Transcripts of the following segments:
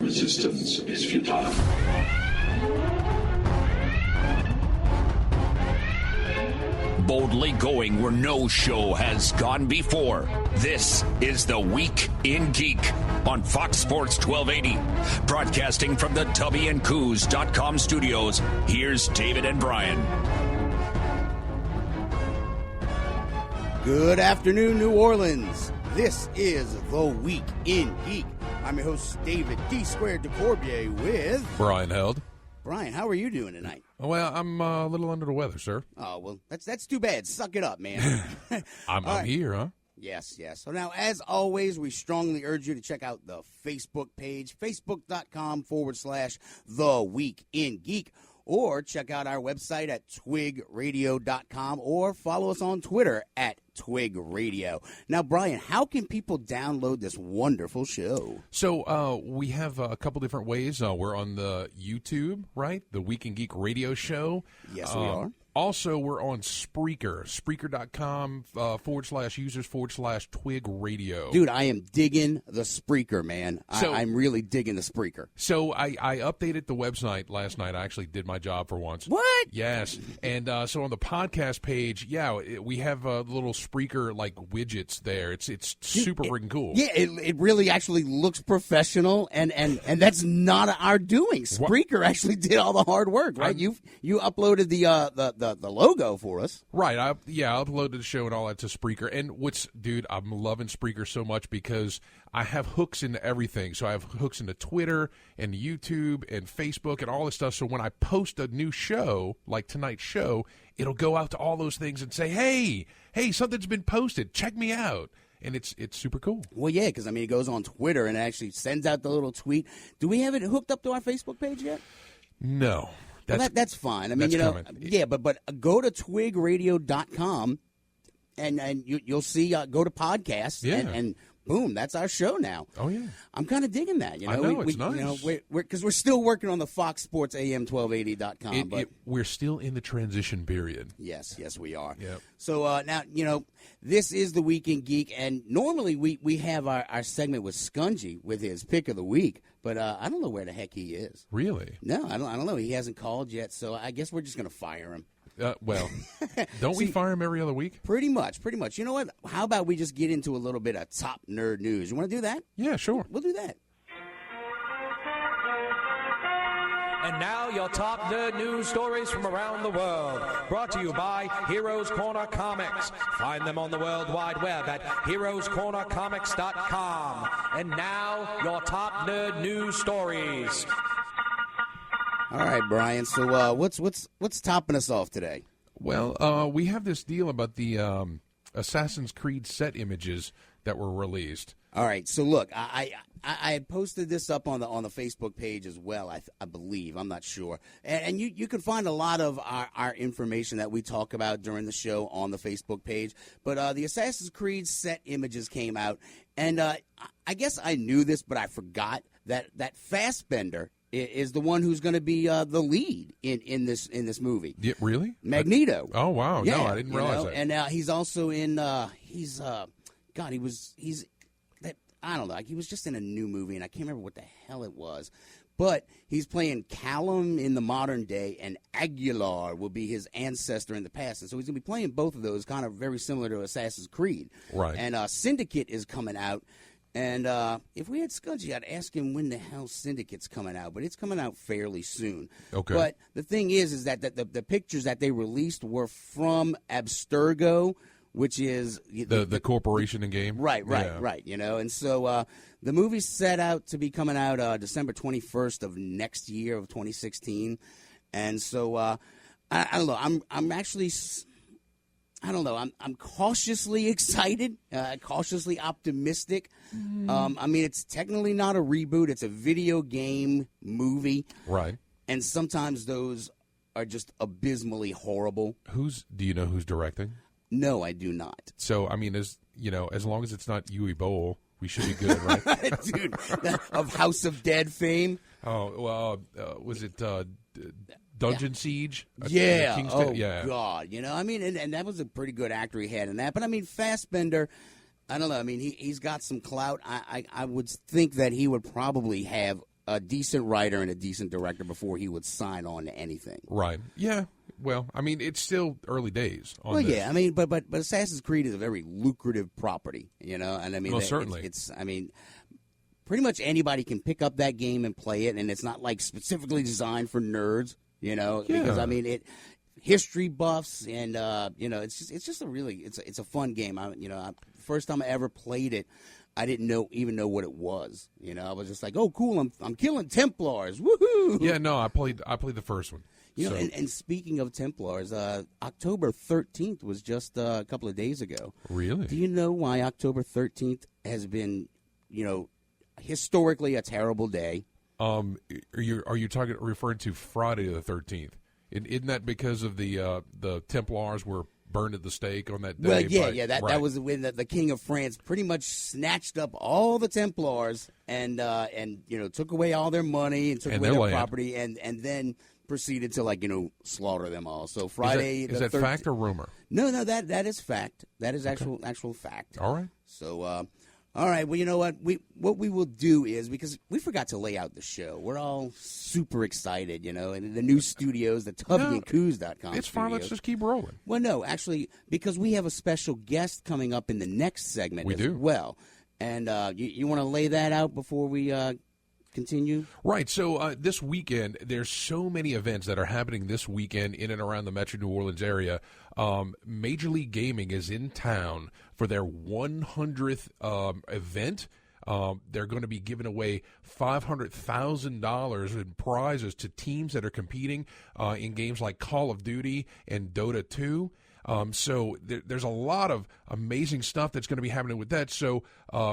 Resistance is futile. Boldly going where no show has gone before. This is The Week in Geek on Fox Sports 1280. Broadcasting from the tubbyandcoos.com studios, here's David and Brian. Good afternoon, New Orleans. This is The Week in Geek. I'm your host, David D. Squared DeCorbier with... Brian Held. Brian, how are you doing tonight? Well, I'm a little under the weather, sir. Oh, well, that's too bad. Suck it up, man. I'm right. here, huh? Yes. So now, as always, we strongly urge you to check out the Facebook page, facebook.com/The Week in Geek, or check out our website at twigradio.com, or follow us on Twitter at TWIG Radio. Now, Brian, how can people download this wonderful show? So we have a couple different ways. We're on the YouTube, right? The Week in Geek radio show. Yes, we are. Also, we're on Spreaker, Spreaker.com /users/Twig Radio. Dude, I am digging the Spreaker, man. I'm really digging the Spreaker. So I updated the website last night. I actually did my job for once. What? Yes. And so on the podcast page, we have little Spreaker like widgets there. It's super freaking cool. Yeah, it really actually looks professional, and that's not our doing. Spreaker actually did all the hard work, right? You uploaded the logo for us. Right. I uploaded the show and all that to Spreaker. And dude, I'm loving Spreaker so much because I have hooks into everything. So I have hooks into Twitter and YouTube and Facebook and all this stuff. So when I post a new show, like tonight's show, it'll go out to all those things and say, hey, something's been posted. Check me out. And it's super cool. Well, yeah, because, it goes on Twitter and it actually sends out the little tweet. Do we have it hooked up to our Facebook page yet? No. That's fine. That's coming. Yeah, but go to twigradio.com and you'll see, go to podcasts, and boom, that's our show now. Oh, yeah. I'm kind of digging that. I know, it's nice. Because we're still working on the Fox Sports AM 1280.com. We're still in the transition period. Yes, we are. Yep. So now, this is the Week in Geek, and normally we have our segment with Skungy with his pick of the week, but I don't know where the heck he is. Really? No, I don't know. He hasn't called yet, so I guess we're just going to fire him. Well, don't we fire him every other week? Pretty much. You know what? How about we just get into a little bit of top nerd news? You want to do that? Yeah, sure. We'll do that. And now your top nerd news stories from around the world. Brought to you by Heroes Corner Comics. Find them on the World Wide Web at heroescornercomics.com. And now your top nerd news stories. All right, Brian. So what's topping us off today? Well, we have this deal about the Assassin's Creed set images that were released. All right. So look, I had posted this up on the Facebook page as well. I believe, I'm not sure, and you can find a lot of our information that we talk about during the show on the Facebook page. But the Assassin's Creed set images came out, and I guess I knew this, but I forgot that Fassbender is the one who's going to be the lead in this movie. Yeah, really? Magneto. Oh wow! Yeah, no, I didn't realize that. And he's also in I don't know. He was just in a new movie, and I can't remember what the hell it was. But he's playing Callum in the modern day, and Aguilar will be his ancestor in the past. And so he's going to be playing both of those, kind of very similar to Assassin's Creed. Right. And Syndicate is coming out. And if we had Skungy, I'd ask him when the hell Syndicate's coming out. But it's coming out fairly soon. Okay. But the thing is that the pictures that they released were from Abstergo, which is the corporation in game. Right. And so the movie's set out to be coming out December 21st of next year of 2016. And so I don't know. I'm actually, I don't know. I'm cautiously excited, cautiously optimistic. It's technically not a reboot. It's a video game movie. Right. And sometimes those are just abysmally horrible. Do you know who's directing? No, I do not. So, as long as it's not Yui Bowl, we should be good, right? Dude, of House of Dead fame. Oh, well, was it Dungeon Siege? Yeah. Yeah. God. And that was a pretty good actor he had in that. But, Fassbender, I don't know. He's got some clout. I would think that he would probably have a decent writer and a decent director before he would sign on to anything. Right. Yeah. Well, I mean, it's still early days on Well, this. yeah, I mean, but Assassin's Creed is a very lucrative property, and I mean, Most certainly. it's I mean, pretty much anybody can pick up that game and play it, and it's not like specifically designed for nerds, because I mean history buffs and it's just a really it's a fun game. First time I ever played it, I didn't even know what it was. I was just like, oh, cool, I'm killing Templars, woohoo! Yeah, no, I played the first one. And speaking of Templars, October 13th was just a couple of days ago. Really? Do you know why October 13th has been, historically a terrible day? Are you referring to Friday the 13th? Isn't that because of the Templars were burned at the stake on that day? Well, yeah, that was when the King of France pretty much snatched up all the Templars and took away all their money and took away their property and then proceeded to slaughter them all. So Friday, is that fact or rumor? No, that is fact. That is actual fact. All right. So. All right, well, you know what? What we will do is, because we forgot to lay out the show, we're all super excited, and the new studios, the TWIG.com. It's fine. Let's just keep rolling. Well, no, actually, because we have a special guest coming up in the next segment as well. And you want to lay that out before we continue? Right. So this weekend, there's so many events that are happening this weekend in and around the Metro New Orleans area. Major League Gaming is in town for their 100th event. They're going to be giving away $500,000 in prizes to teams that are competing in games like Call of Duty and Dota 2. So there's a lot of amazing stuff that's going to be happening with that. So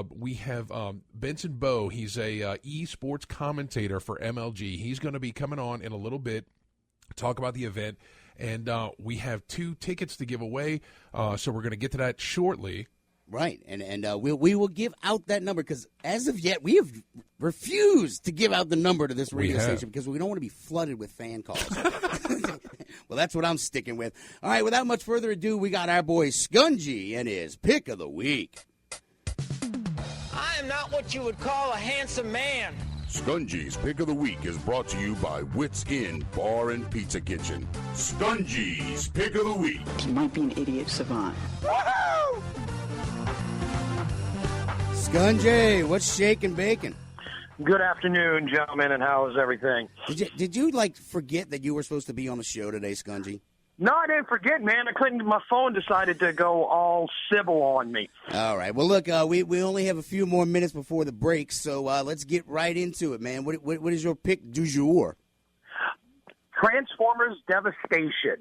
we have Benson Bowe. He's a esports commentator for MLG. He's going to be coming on in a little bit to talk about the event. And we have 2 tickets to give away, so we're going to get to that shortly. Right, and we will give out that number because as of yet we have refused to give out the number to this radio station because we don't want to be flooded with fan calls. Well, that's what I'm sticking with. All right, without much further ado, we got our boy Skungy and his pick of the week. I am not what you would call a handsome man. Skungy's Pick of the Week is brought to you by Wits Inn Bar and Pizza Kitchen. Skungy's Pick of the Week. He might be an idiot savant. Woohoo! Skungy, what's shaking bacon? Good afternoon, gentlemen, and how is everything? Did you forget that you were supposed to be on the show today, Skungy? No, I didn't forget, man. I couldn't. My phone decided to go all civil on me. All right. Well, look, we only have a few more minutes before the break, so let's get right into it, man. What is your pick du jour? Transformers Devastation.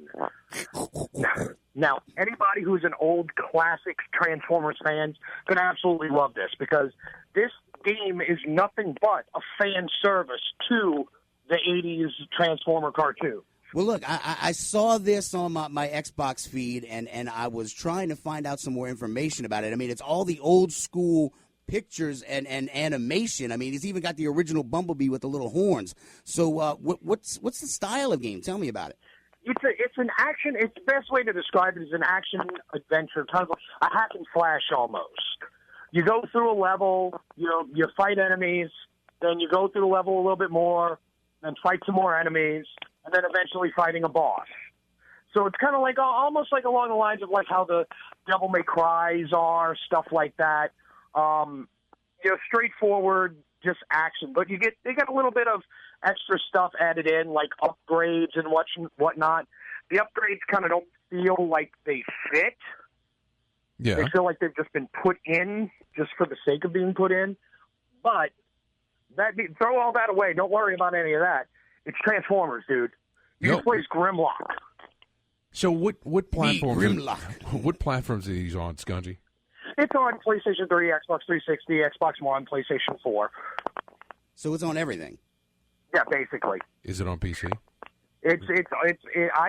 Now, anybody who's an old classic Transformers fan could absolutely love this because this game is nothing but a fan service to the 80s Transformer cartoon. Well, look, I saw this on my Xbox feed, and I was trying to find out some more information about it. I mean, it's all the old school pictures and animation. I mean, it's even got the original Bumblebee with the little horns. So what's the style of game? Tell me about it. It's an action. It's the best way to describe it is an action adventure, kind of a hack and slash almost. You go through a level, you fight enemies, then you go through the level a little bit more, then fight some more enemies, and then eventually fighting a boss. So it's kind of like almost like along the lines of like how the Devil May Cries are, stuff like that. Straightforward, just action. But they get a little bit of extra stuff added in, like upgrades and whatnot. The upgrades kind of don't feel like they fit. Yeah. They feel like they've just been put in just for the sake of being put in. But throw all that away. Don't worry about any of that. It's Transformers, dude. You just play Grimlock. So what platforms? What platforms are these on, Skungy? It's on PlayStation 3, Xbox 360, Xbox One, PlayStation 4. So it's on everything. Yeah, basically. Is it on PC? I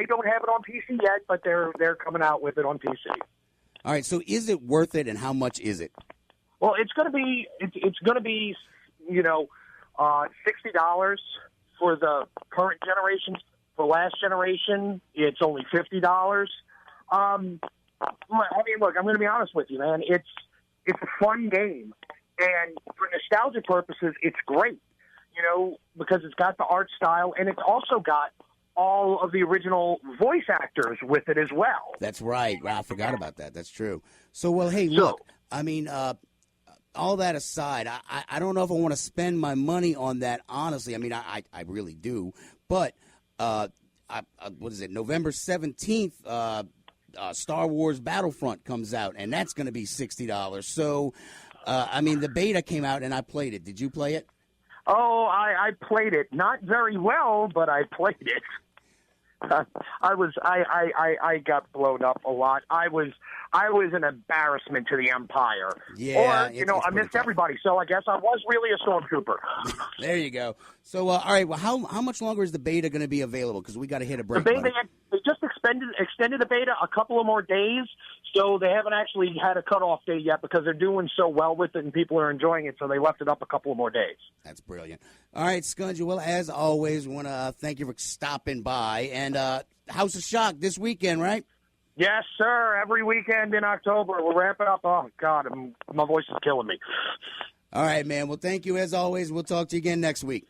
don't have it on PC yet, but they're coming out with it on PC. All right. So is it worth it, and how much is it? Well, it's going to be $60 for the current generation. For last generation, it's only $50. I mean, look, I'm going to be honest with you, man. It's a fun game, and for nostalgia purposes, it's great. you know, because it's got the art style, and it's also got all of the original voice actors with it as well. That's right. Wow, I forgot about that. That's true. So, well, hey, look, I mean, all that aside, I don't know if I want to spend my money on that, honestly. I mean, I really do. But, what is it, November 17th, Star Wars Battlefront comes out, and that's going to be $60. So, I mean, the beta came out, and I played it. Did you play it? Oh, I played it. Not very well, but I played it. I got blown up a lot. I was an embarrassment to the Empire. Yeah, or, you know, I missed everybody, so I guess I was really a stormtrooper. There you go. So, all right, well, how much longer is the beta going to be available? Because we got to hit a break. The beta, they just extended the beta a couple of more days, so they haven't actually had a cutoff date yet because they're doing so well with it and people are enjoying it, so they left it up a couple of more days. That's brilliant. All right, Skungy, well, as always, we want to thank you for stopping by. And House of Shock this weekend, right? Yes, sir. Every weekend in October. We're wrapping up. Oh, God, my voice is killing me. All right, man. Well, thank you as always. We'll talk to you again next week.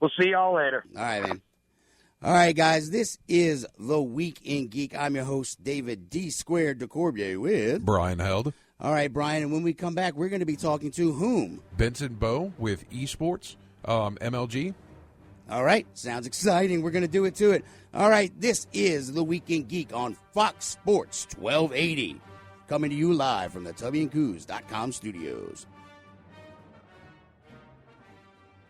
We'll see y'all later. All right, man. All right, guys. This is The Week in Geek. I'm your host, David D. Squared DeCorbier with Brian Held. All right, Brian. And when we come back, we're going to be talking to whom? Benson Bowe with eSports, MLG. All right. Sounds exciting. We're going to do it to it. All right. This is The Week in Geek on Fox Sports 1280. Coming to you live from the TWIG.com studios.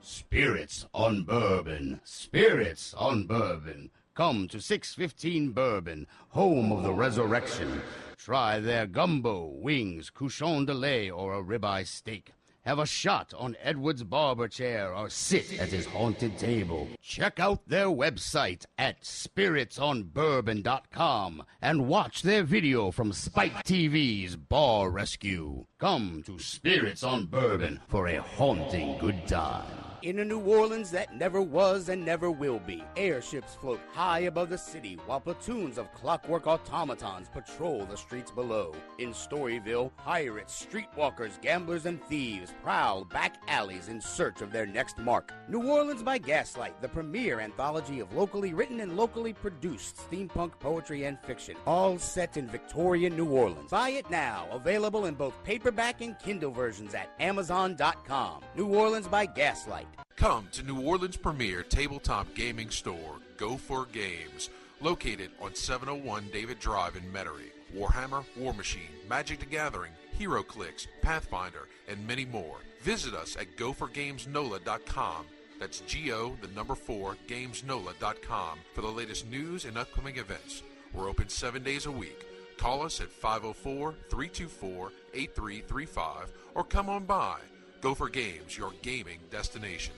Spirits on Bourbon. Spirits on Bourbon. Come to 615 Bourbon, home of the resurrection. Try their gumbo, wings, couchon de lait, or a ribeye steak. Have a shot on Edward's barber chair or sit at his haunted table. Check out their website at spiritsonbourbon.com and watch their video from Spike TV's Bar Rescue. Come to Spirits on Bourbon for a haunting good time. In a New Orleans that never was and never will be, airships float high above the city while platoons of clockwork automatons patrol the streets below. In Storyville, pirates, streetwalkers, gamblers, and thieves prowl back alleys in search of their next mark. New Orleans by Gaslight, the premier anthology of locally written and locally produced steampunk poetry and fiction, all set in Victorian New Orleans. Buy it now, available in both paperback and Kindle versions at Amazon.com. New Orleans by Gaslight. Come to New Orleans' premier tabletop gaming store, Go For Games, located on 701 David Drive in Metairie. Warhammer, War Machine, Magic the Gathering, HeroClix, Pathfinder, and many more. Visit us at goforgamesnola.com. That's GO4 gamesnola.com for the latest news and upcoming events. We're open 7 days a week. Call us at 504-324-8335 or come on by. Go For Games, your gaming destination.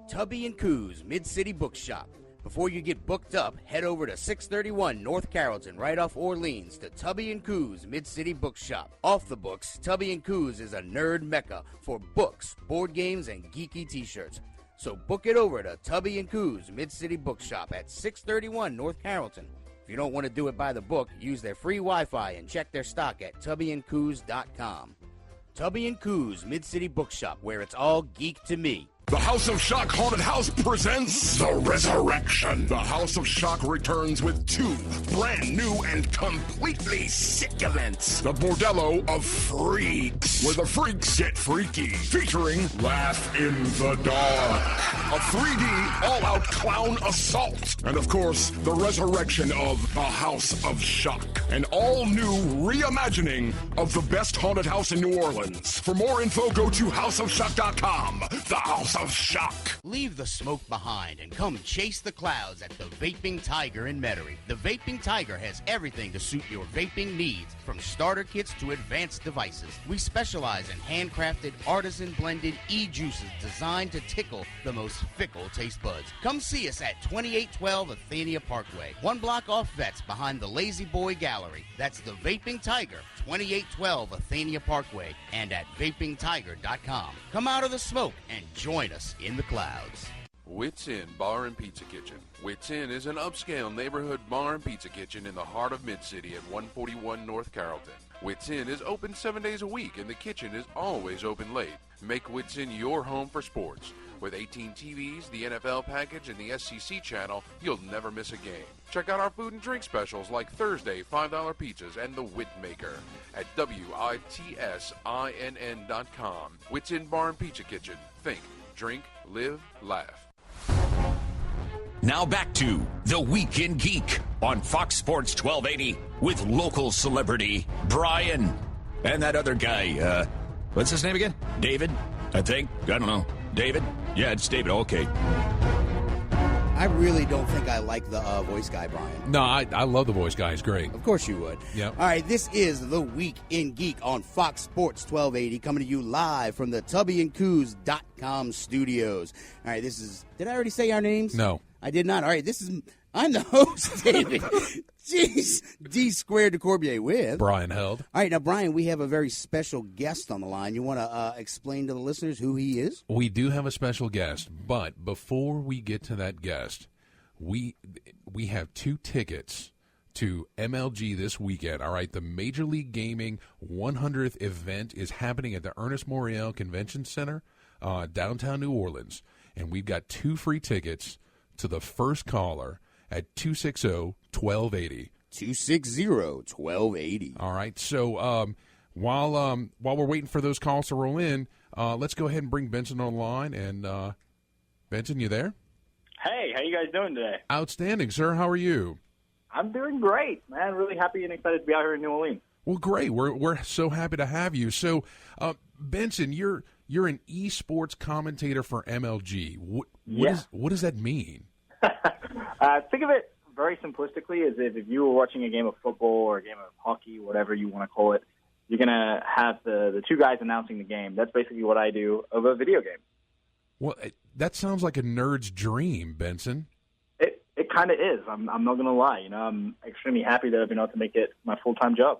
Tubby & Coos, Mid-City Bookshop. Before you get booked up, head over to 631 North Carrollton, right off Orleans, to Tubby & Coos, Mid-City Bookshop. Off the books, Tubby & Coos is a nerd mecca for books, board games, and geeky t-shirts. So book it over to Tubby & Coos, Mid-City Bookshop at 631 North Carrollton. If you don't want to do it by the book, use their free Wi-Fi and check their stock at tubbyandcoos.com. Tubby & Coos, Mid-City Bookshop, where it's all geek to me. The House of Shock Haunted House presents The Resurrection. The House of Shock returns with 2 brand new and completely sick events. The Bordello of Freaks, where the freaks get freaky, featuring Laugh in the Dark, a 3D all-out clown assault, and of course, the resurrection of The House of Shock, an all-new reimagining of the best haunted house in New Orleans. For more info, go to houseofshock.com. The House of Shock. Leave the smoke behind and come chase the clouds at the Vaping Tiger in Metairie. The Vaping Tiger has everything to suit your vaping needs, from starter kits to advanced devices. We specialize in handcrafted, artisan-blended e-juices designed to tickle the most fickle taste buds. Come see us at 2812 Athenia Parkway, 1 block off Vets behind the Lazy Boy Gallery. That's the Vaping Tiger, 2812 Athenia Parkway, and at vapingtiger.com. Come out of the smoke and join us in the clouds. Wits Inn Bar and Pizza Kitchen. Wits Inn is an upscale neighborhood bar and pizza kitchen in the heart of Mid-City at 141 North Carrollton. Wits Inn is open 7 days a week and the kitchen is always open late. Make Wits Inn your home for sports. With 18 TVs, the NFL package, and the SEC channel, you'll never miss a game. Check out our food and drink specials like Thursday $5 pizzas and the Wit Maker at WITSINN.com. Wits In Bar and Pizza Kitchen. Think, drink, live, laugh. Now back to The Week in Geek on Fox Sports 1280 with local celebrity Brian and that other guy, what's his name again? David, I think. I don't know. David? Yeah, it's David. Okay. I really don't think I like the voice guy, Brian. No, I love the voice guy. He's great. Of course you would. Yeah. All right, this is The Week in Geek on Fox Sports 1280, coming to you live from the tubbyandcoos.com studios. All right, this is... Did I already say our names? No. I did not. All right, this is... I'm the host, David. Jeez. D squared to Corbier with... Brian Held. All right, now, Brian, we have a very special guest on the line. You want to explain to the listeners who he is? We do have a special guest, but before we get to that guest, we have 2 tickets to MLG this weekend. All right, the Major League Gaming 100th event is happening at the Ernest Morial Convention Center, downtown New Orleans, and we've got 2 free tickets to the first caller at 260-1280. 260-1280. All right. So while we're waiting for those calls to roll in, let's go ahead and bring Benson on the line. And Benson, you there? Hey, how you guys doing today? Outstanding, sir. How are you? I'm doing great, man. Really happy and excited to be out here in New Orleans. Well, great. We're so happy to have you. So, Benson, you're an esports commentator for MLG. What does that mean? Think of it very simplistically as if you were watching a game of football or a game of hockey, whatever you want to call it. You're going to have the 2 guys announcing the game. That's basically what I do of a video game. Well, that sounds like a nerd's dream, Benson. It kind of is. I'm not going to lie. You know, I'm extremely happy that I've been able to make it my full-time job.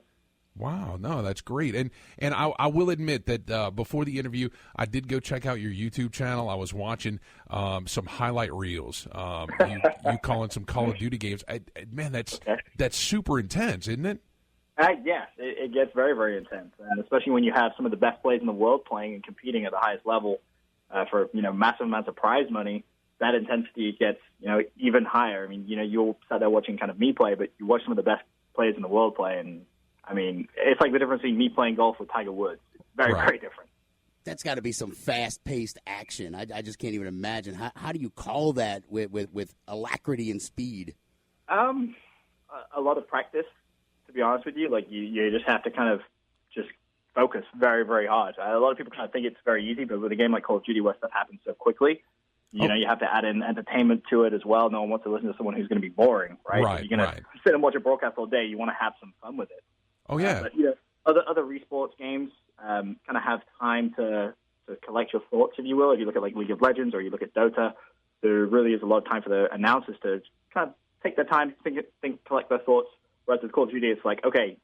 Wow, no, that's great. And I will admit that before the interview, I did go check out your YouTube channel. I was watching some highlight reels. You calling some Call of Duty games. Man, that's super intense, isn't it? Yes, it gets very, very intense, and especially when you have some of the best players in the world playing and competing at the highest level for massive amounts of prize money. That intensity gets even higher. I mean, you'll sit there watching kind of me play, but you watch some of the best players in the world play, and I mean, it's like the difference between me playing golf with Tiger Woods. It's very, very different. That's got to be some fast-paced action. I just can't even imagine. How do you call that with alacrity and speed? A lot of practice, to be honest with you. Like, you just have to kind of just focus very, very hard. A lot of people kind of think it's very easy, but with a game like Call of Duty where stuff happens so quickly, you have to add in entertainment to it as well. No one wants to listen to someone who's going to be boring, right? Right, if you're going to sit and watch a broadcast all day, you want to have some fun with it. Oh, yeah. But, other esports games kind of have time to collect your thoughts, if you will. If you look at, like, League of Legends or you look at Dota, there really is a lot of time for the announcers to kind of take their time, think, collect their thoughts. Whereas with Call of Duty, it's like, okay,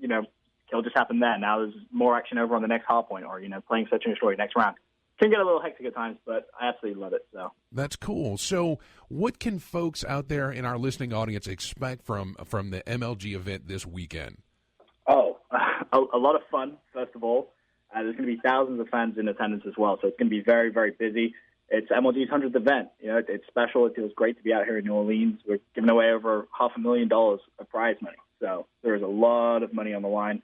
kill just happened there. Now there's more action over on the next hard point or, playing Search and Destroy next round. Can get a little hectic at times, but I absolutely love it. So that's cool. So what can folks out there in our listening audience expect from the MLG event this weekend? Oh, a lot of fun, first of all. There's going to be thousands of fans in attendance as well, so it's going to be very, very busy. It's MLG's 100th event. It's special. It feels great to be out here in New Orleans. We're giving away over $500,000 of prize money, so there is a lot of money on the line.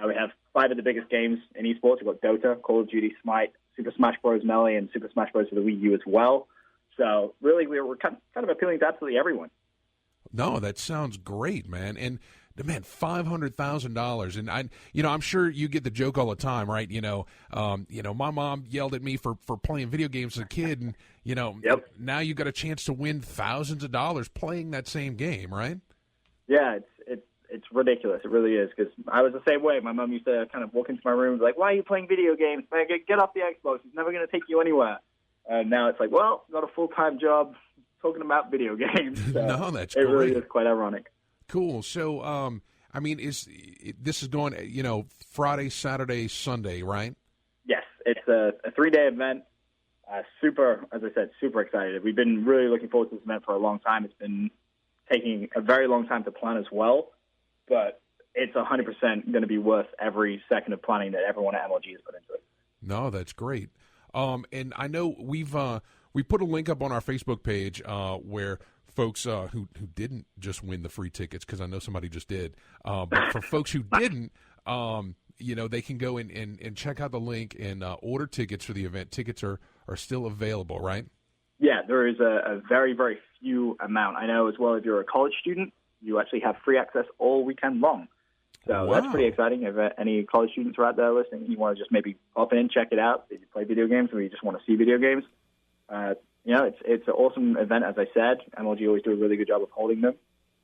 We have 5 of the biggest games in esports. We've got Dota, Call of Duty, Smite, Super Smash Bros. Melee, and Super Smash Bros. For the Wii U as well. So really, we're kind of appealing to absolutely everyone. No, that sounds great, man. And man, $500,000, and I'm sure you get the joke all the time, right? My mom yelled at me for playing video games as a kid, and now you got a chance to win thousands of dollars playing that same game, right? Yeah, it's ridiculous. It really is, because I was the same way. My mom used to kind of walk into my room and be like, "Why are you playing video games? Man, get off the Xbox. It's never going to take you anywhere." Now it's like, well, got a full-time job talking about video games. So no, that's great. It really is quite ironic. Cool. So, this is going, Friday, Saturday, Sunday, right? Yes, it's a 3-day event. Super excited. We've been really looking forward to this event for a long time. It's been taking a very long time to plan as well, but it's 100% going to be worth every second of planning that everyone at MLG has put into it. No, that's great. And I know we put a link up on our Facebook page where folks who didn't just win the free tickets, because I know somebody just did, but for folks who didn't, they can go and check out the link and order tickets for the event. Tickets are still available, right? Yeah, there is a very, very few amount. I know as well, if you're a college student, you actually have free access all weekend long. So That's pretty exciting. If any college students are out there listening, you want to just maybe pop in, check it out. If you play video games or you just want to see video games, it's an awesome event, as I said. MLG always do a really good job of holding them.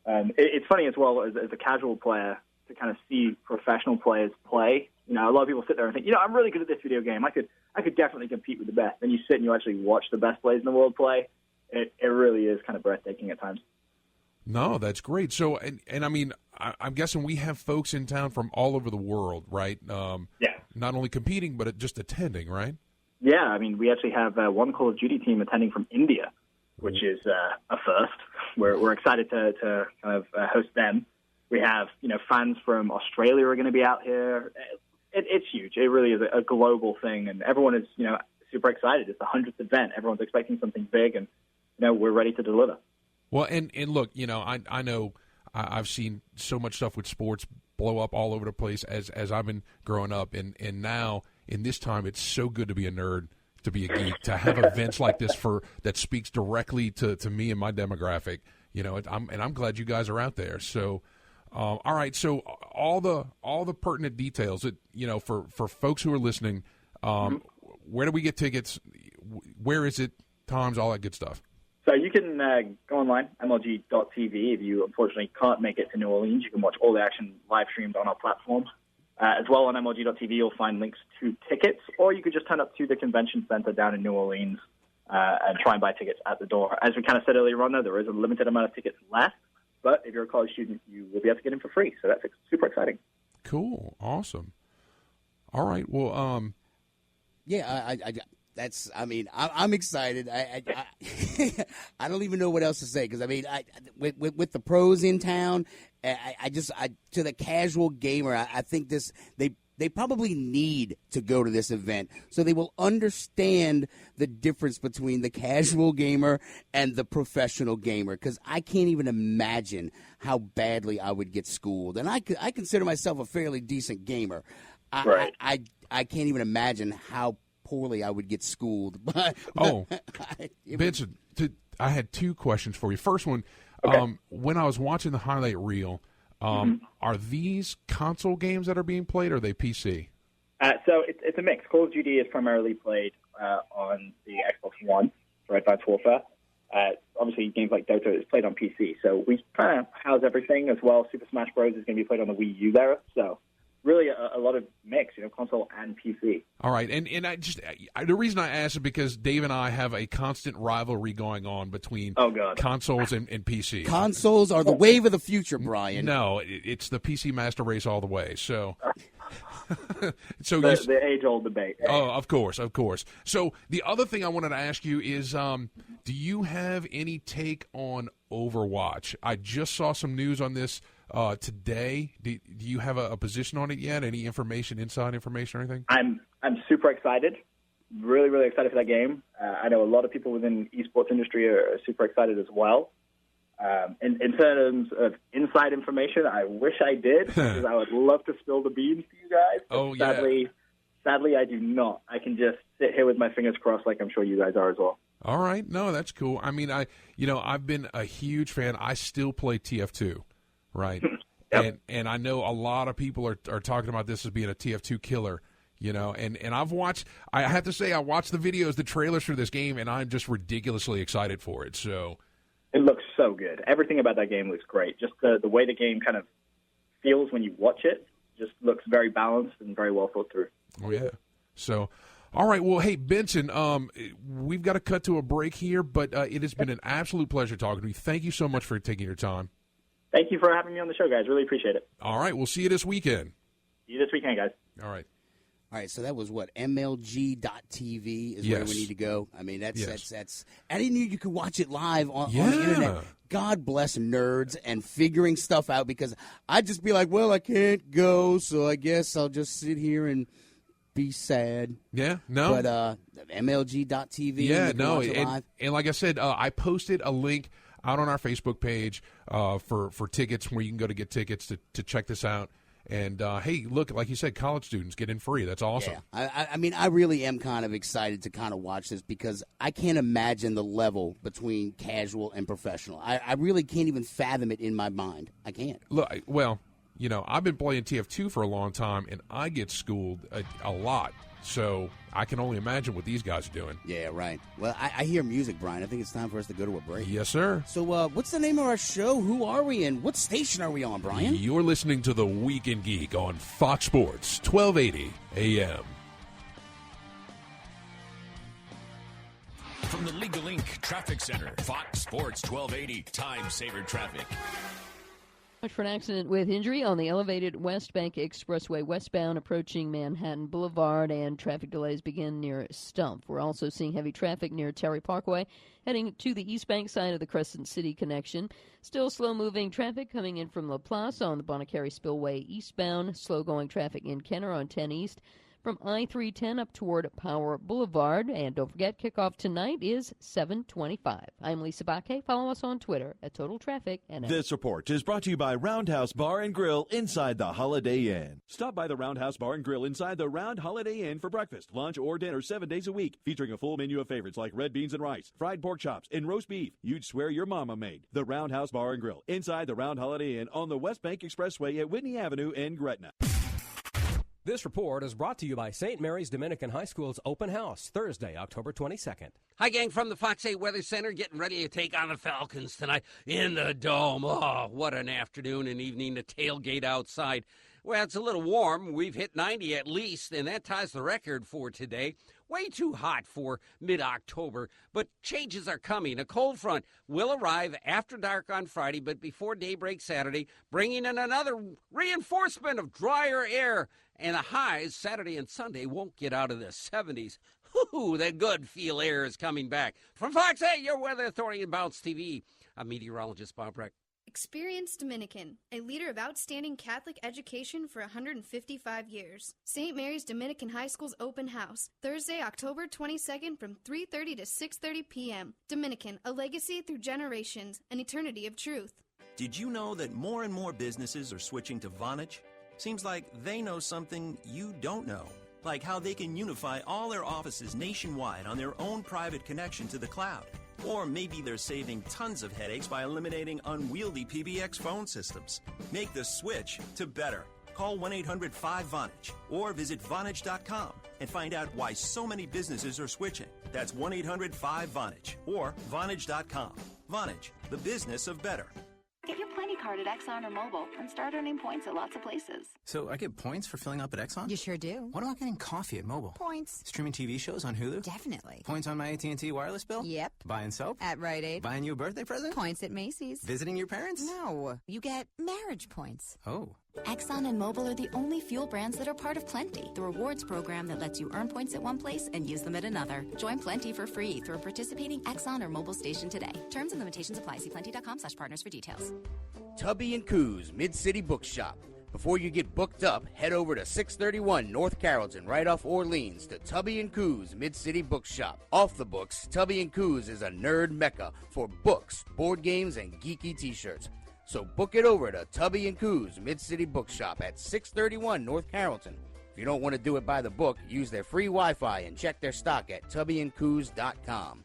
It's funny as well, as a casual player, to kind of see professional players play. A lot of people sit there and think, I'm really good at this video game. I could definitely compete with the best. Then you sit and you actually watch the best players in the world play. It really is kind of breathtaking at times. No, that's great. So, and I mean, I'm guessing we have folks in town from all over the world, right? Yeah. Not only competing, but just attending, right? Yeah, I mean, we actually have one Call of Duty team attending from India, which is a first. We're excited to kind of host them. We have, fans from Australia are going to be out here. It's huge. It really is a global thing, and everyone is, super excited. It's the 100th event. Everyone's expecting something big, and, we're ready to deliver. Well, and look, I know I've seen so much stuff with sports blow up all over the place as I've been growing up, and now in this time, it's so good to be a nerd, to be a geek, to have events like this that speaks directly to me and my demographic. I'm glad you guys are out there. So, all right. So all the pertinent details that for folks who are listening, where do we get tickets? Where is it? Times, all that good stuff. So you can go online, MLG.tv. If you unfortunately can't make it to New Orleans, you can watch all the action live streamed on our platform. As well, on MLG.tv, you'll find links to tickets, or you could just turn up to the convention center down in New Orleans and try and buy tickets at the door. As we kind of said earlier on, though, there is a limited amount of tickets left, but if you're a college student, you will be able to get in for free, so that's super exciting. Cool. Awesome. All right. Well, I'm excited. I don't even know what else to say, because with the pros in town, to the casual gamer, I think they probably need to go to this event so they will understand the difference between the casual gamer and the professional gamer, because I can't even imagine how badly I would get schooled. And I consider myself a fairly decent gamer. Right. I can't even imagine how poorly I would get schooled. Vincent, I had two questions for you. First one, okay. When I was watching the highlight reel, are these console games that are being played, or are they PC? So it's a mix. Call of Duty is primarily played on the Xbox One for Advanced Warfare. Obviously, games like Dota is played on PC. So we kind of house everything as well. Super Smash Bros. Is going to be played on the Wii U there. So really a lot of mix, console and PC. All right, and the reason I asked is because Dave and I have a constant rivalry going on between consoles and PC. Consoles are the wave of the future, Brian. No, it's the PC master race all the way. So, the age-old debate. Oh, of course. So the other thing I wanted to ask you is, do you have any take on Overwatch? I just saw some news on this today. Do you have a position on it yet? Any inside information or anything? I'm super excited. Really, really excited for that game. I know a lot of people within the esports industry are super excited as well. In terms of inside information, I wish I did, because I would love to spill the beans to you guys. Sadly, I do not. I can just sit here with my fingers crossed, like I'm sure you guys are as well. All right. No, that's cool. I mean, I've been a huge fan. I still play TF2. Right. Yep. And I know a lot of people are talking about this as being a TF2 killer, and I've watched, I have to say, I watched the videos, the trailers for this game, and I'm just ridiculously excited for it. So it looks so good. Everything about that game looks great. Just the way the game kind of feels when you watch it just looks very balanced and very well thought through. Oh, yeah. So, all right. Well, hey, Benson, we've got to cut to a break here, but it has been an absolute pleasure talking to you. Thank you so much for taking your time. Thank you for having me on the show, guys. Really appreciate it. All right. We'll see you this weekend. See you this weekend, guys. All right. All right, so that was what, MLG.tv is where we need to go. I mean, that's I didn't know you could watch it live on the internet. God bless nerds and figuring stuff out, because I'd just be like, well, I can't go, so I guess I'll just sit here and be sad. Yeah, no. But MLG.TV. Yeah, no. And like I said, I posted a link out on our Facebook page for tickets where you can go to get tickets to check this out. And, hey, look, like you said, college students get in free. That's awesome. Yeah. I mean, I really am kind of excited to kind of watch this because I can't imagine the level between casual and professional. I really can't even fathom it in my mind. I can't. Look, well, you know, I've been playing TF2 for a long time, and I get schooled a lot. So I can only imagine what these guys are doing. Yeah, right. Well, I hear music, Brian. I think it's time for us to go to a break. Yes, sir. So what's the name of our show? Who are we and what station are we on, Brian? You're listening to The Week in Geek on Fox Sports, 1280 AM. From the Legal Inc. Traffic Center, Fox Sports 1280, Time Saver Traffic. Watch for an accident with injury on the elevated West Bank Expressway westbound approaching Manhattan Boulevard, and traffic delays begin near Stump. We're also seeing heavy traffic near Terry Parkway heading to the East Bank side of the Crescent City connection. Still slow-moving traffic coming in from La Plaza on the Bonacary Spillway eastbound. Slow-going traffic in Kenner on 10 East. From I-310 up toward Power Boulevard. And don't forget, kickoff tonight is 7:25. I'm Lisa Baque. Follow us on Twitter at Total Traffic. This report is brought to you by Roundhouse Bar and Grill inside the Holiday Inn. Stop by the Roundhouse Bar and Grill inside the Round Holiday Inn for breakfast, lunch, or dinner 7 days a week, featuring a full menu of favorites like red beans and rice, fried pork chops, and roast beef you'd swear your mama made. The Roundhouse Bar and Grill inside the Round Holiday Inn on the West Bank Expressway at Whitney Avenue in Gretna. This report is brought to you by St. Mary's Dominican High School's open house, Thursday, October 22nd. Hi, gang, from the Fox 8 Weather Center, getting ready to take on the Falcons tonight in the Dome. Oh, what an afternoon and evening to tailgate outside. Well, it's a little warm. We've hit 90 at least, and that ties the record for today. Way too hot for mid-October, but changes are coming. A cold front will arrive after dark on Friday, but before daybreak Saturday, bringing in another reinforcement of drier air. And the highs Saturday and Sunday won't get out of the 70s. Whoo, that good feel air is coming back. From Fox 8, your weather authority and Bounce TV, I'm meteorologist Bob Breck. Experience Dominican, a leader of outstanding Catholic education for 155 years. St. Mary's Dominican High School's open house, Thursday, October 22nd from 3:30 to 6:30 p.m. Dominican, a legacy through generations, an eternity of truth. Did you know that more and more businesses are switching to Vonage? Seems like they know something you don't know, like how they can unify all their offices nationwide on their own private connection to the cloud. Or maybe they're saving tons of headaches by eliminating unwieldy PBX phone systems. Make the switch to better. Call 1-800-5VONAGE or visit Vonage.com and find out why so many businesses are switching. That's 1-800-5VONAGE or Vonage.com. Vonage, the business of better. Get your Plenty card at Exxon or Mobil and start earning points at lots of places. So I get points for filling up at Exxon? You sure do. What about getting coffee at Mobil? Points. Streaming TV shows on Hulu? Definitely. Points on my AT&T wireless bill? Yep. Buying soap? At Rite Aid. Buying you a birthday present? Points at Macy's. Visiting your parents? No. You get marriage points. Oh. Exxon and Mobil are the only fuel brands that are part of Plenty, the rewards program that lets you earn points at one place and use them at another. Join Plenty for free through a participating Exxon or Mobil station today. Terms and limitations apply. See plenty.com/partners for details. Tubby and Coos Mid-City Bookshop. Before you get booked up, head over to 631 North Carrollton, right off Orleans, to Tubby and Coos Mid-City Bookshop. Off the books, Tubby and Coos is a nerd mecca for books, board games, and geeky t-shirts. So book it over to Tubby and Coos Mid-City Bookshop at 631 North Carrollton. If you don't want to do it by the book, use their free Wi-Fi and check their stock at tubbyandcoos.com.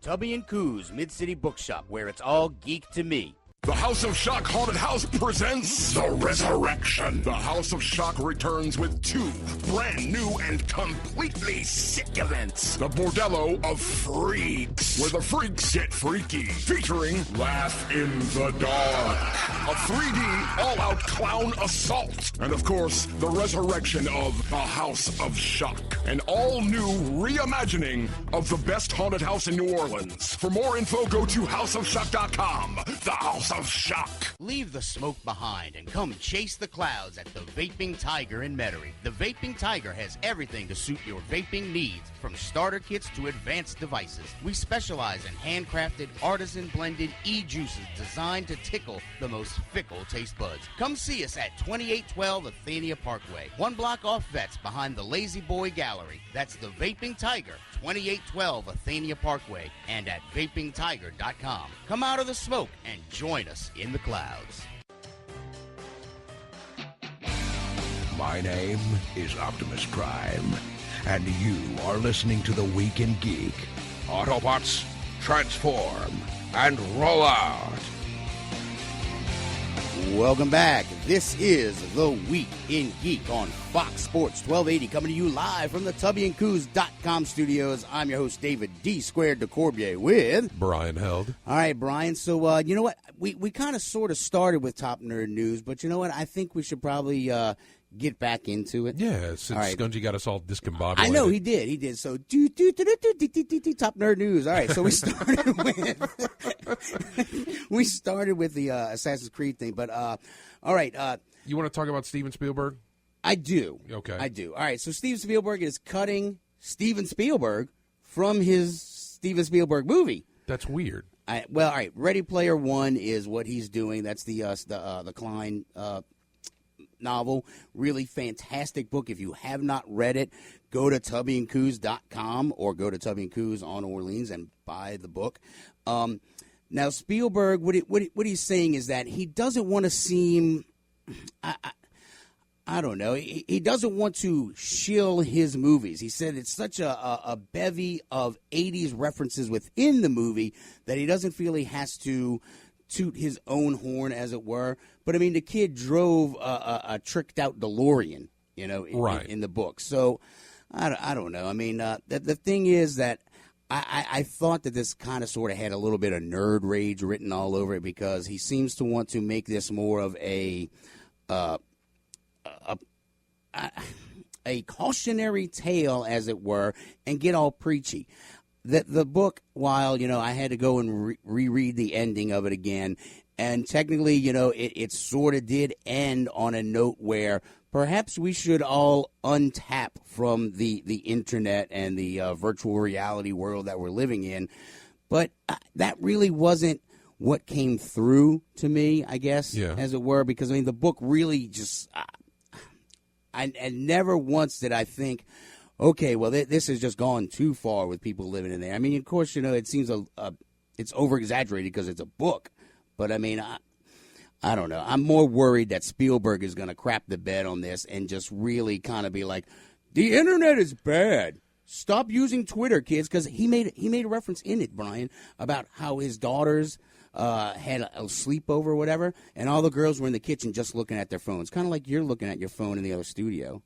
Tubby and Coos Mid-City Bookshop, where it's all geek to me. The House of Shock Haunted House presents The Resurrection. The House of Shock returns with 2 brand new and completely sick events. The Bordello of Freaks, where the freaks get freaky. Featuring Laugh in the Dark, a 3D all-out clown assault. And of course, the resurrection of The House of Shock. An all-new reimagining of the best haunted house in New Orleans. For more info, go to houseofshock.com. The House of of shock. Leave the smoke behind and come chase the clouds at the Vaping Tiger in Metairie. The Vaping Tiger has everything to suit your vaping needs, from starter kits to advanced devices. We specialize in handcrafted, artisan-blended e-juices designed to tickle the most fickle taste buds. Come see us at 2812 Athenia Parkway, 1 block off Vets behind the Lazy Boy Gallery. That's the Vaping Tiger, 2812 Athenia Parkway, and at vapingtiger.com. Come out of the smoke and join us in the clouds. My name is Optimus Prime, and you are listening to The Week in Geek. Autobots, transform and roll out. Welcome back. This is The Week in Geek on Fox Sports 1280, coming to you live from the TubbyandCoos.com studios. I'm your host, David D. Squared DeCorbier, with Brian Held. All right, Brian. So, you know what? We kind of sort of started with Top Nerd News, but you know what? I think we should probably get back into it. Yeah, since Skungy got us all discombobulated. I know, he did. So, Top Nerd News. All right, so we started with the Assassin's Creed thing, but all right. You want to talk about Steven Spielberg? I do. Okay. I do. All right, so Steven Spielberg is cutting Steven Spielberg from his Steven Spielberg movie. That's weird. All right, Ready Player One is what he's doing. That's the Klein novel. Really fantastic book. If you have not read it, go to TubbyandCoos.com or go to Tubby and Coos on Orleans and buy the book. Now, Spielberg, what he's saying is that he doesn't want to seem, I don't know, he doesn't want to shill his movies. He said it's such a bevy of 80s references within the movie that he doesn't feel he has to toot his own horn, as it were. But, I mean, the kid drove a tricked-out DeLorean, in the book. So, I don't know. I mean, the thing is that I thought that this kind of sort of had a little bit of nerd rage written all over it, because he seems to want to make this more of a cautionary tale, as it were, and get all preachy. The book, while, I had to go and reread the ending of it again, and technically, it sort of did end on a note where perhaps we should all untap from the internet and the virtual reality world that we're living in. But that really wasn't what came through to me, I guess, as it were, because, I mean, the book really just I never once did I think, okay, well, this has just gone too far with people living in there. I mean, of course, it seems it's over-exaggerated because it's a book. But, I mean, I don't know. I'm more worried that Spielberg is going to crap the bed on this and just really kind of be like, the internet is bad. Stop using Twitter, kids, because he made a reference in it, Brian, about how his daughters had a sleepover or whatever, and all the girls were in the kitchen just looking at their phones, kind of like you're looking at your phone in the other studio.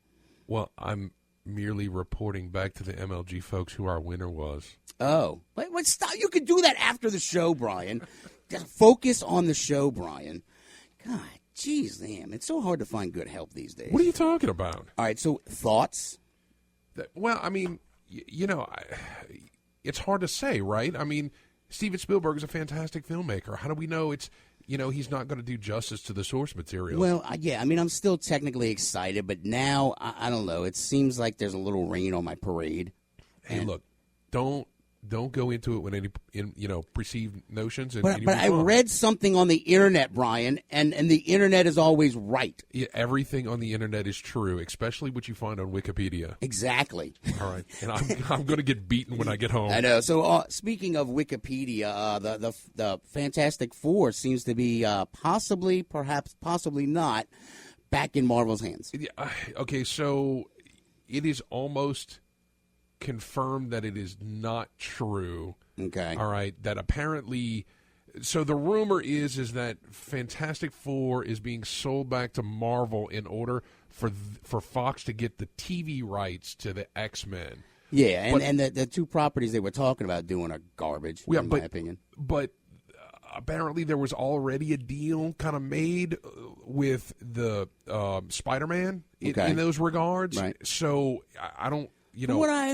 Well, I'm merely reporting back to the MLG folks who our winner was. Oh. Wait, stop. You can do that after the show, Brian. Just focus on the show, Brian. God, jeez, damn. It's so hard to find good help these days. What are you talking about? All right, so thoughts? Well, I mean, it's hard to say, right? I mean, Steven Spielberg is a fantastic filmmaker. How do we know it's, he's not going to do justice to the source material? Well, yeah, I mean, I'm still technically excited, but now, I don't know. It seems like there's a little rain on my parade. Hey, look, don't go into it with any perceived notions. But I read something on the internet, Brian, and the internet is always right. Yeah, everything on the internet is true, especially what you find on Wikipedia. Exactly. All right, and I'm going to get beaten when I get home. I know. So speaking of Wikipedia, the Fantastic Four seems to be possibly not back in Marvel's hands. Okay, so it is almost confirmed that it is not true. Okay. All right. That apparently, so the rumor is that Fantastic Four is being sold back to Marvel in order for Fox to get the TV rights to the X-Men. Yeah, and the two properties they were talking about doing are garbage, in my opinion. But apparently there was already a deal kind of made with the Spider-Man in those regards. Right. So I don't from what I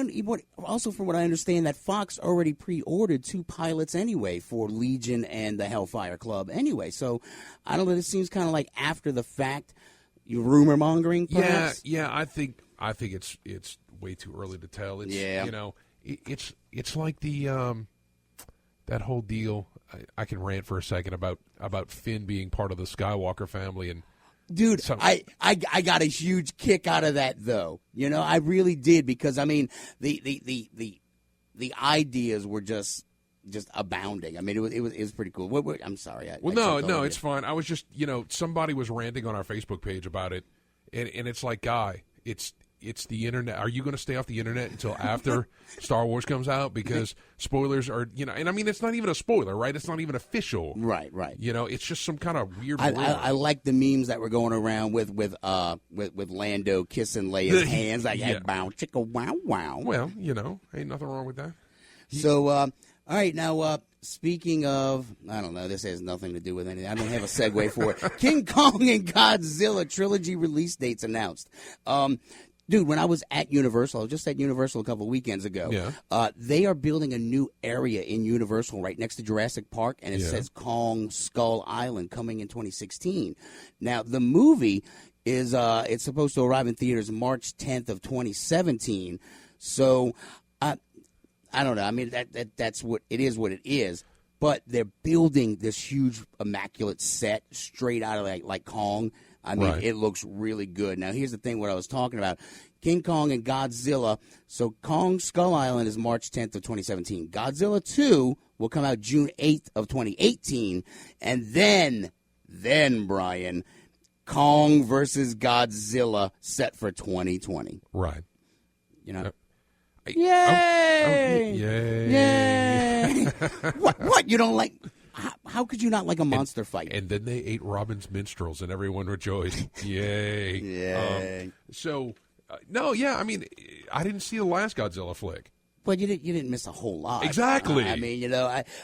understand, that Fox already pre-ordered 2 pilots anyway for Legion and the Hellfire Club anyway. So I don't know. This seems kind of like after the fact, rumor mongering. Perhaps? Yeah. I think it's way too early to tell. It's, it's like the that whole deal. I can rant for a second about Finn being part of the Skywalker family and. Dude, I got a huge kick out of that, though. I really did, because I mean the ideas were just abounding. I mean, it was pretty cool. I'm sorry. No, it's fine. I was just somebody was ranting on our Facebook page about it, and it's like, guy, it's the internet. Are you going to stay off the internet until after Star Wars comes out? Because spoilers are, and I mean, it's not even a spoiler, right? It's not even official. Right. It's just some kind of weird I like the memes that were going around with Lando kissing Leia's hands, like, hey, bow, chicka, wow, wow. Well, ain't nothing wrong with that. So, all right, now, speaking of, I don't know, this has nothing to do with anything. I don't have a segue for it. King Kong and Godzilla trilogy release dates announced. Dude, when I was at Universal, I was just at Universal a couple of weekends ago. Yeah. They are building a new area in Universal right next to Jurassic Park, and it says Kong Skull Island coming in 2016. Now, the movie is it's supposed to arrive in theaters March 10th of 2017. So, I don't know. I mean, that's what it is. But they're building this huge, immaculate set straight out of like Kong. I mean, It looks really good. Now, here's the thing, what I was talking about. King Kong and Godzilla. So Kong Skull Island is March 10th of 2017. Godzilla 2 will come out June 8th of 2018. And then, Brian, Kong versus Godzilla set for 2020. Right. Yay! Yay! What? You don't like... How could you not like a monster fight? And then they ate Robin's minstrels, and everyone rejoiced. Yay! Yay! I mean, I didn't see the last Godzilla flick. But you didn't miss a whole lot. Exactly. I mean,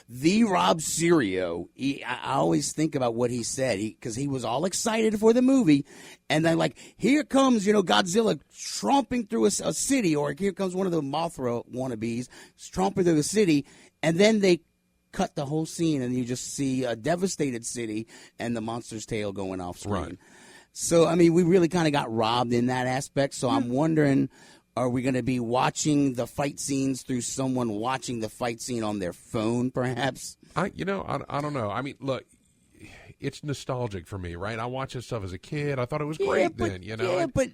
the Rob Serio. I always think about what he said because he was all excited for the movie, and then like here comes Godzilla tromping through a city, or here comes one of the Mothra wannabes tromping through the city, and then they cut the whole scene, and you just see a devastated city and the monster's tail going off screen. Right. So, I mean, we really kind of got robbed in that aspect. So I'm wondering, are we going to be watching the fight scenes through someone watching the fight scene on their phone, perhaps? I don't know. I mean, look, it's nostalgic for me, right? I watched this stuff as a kid. I thought it was great then, Yeah, but...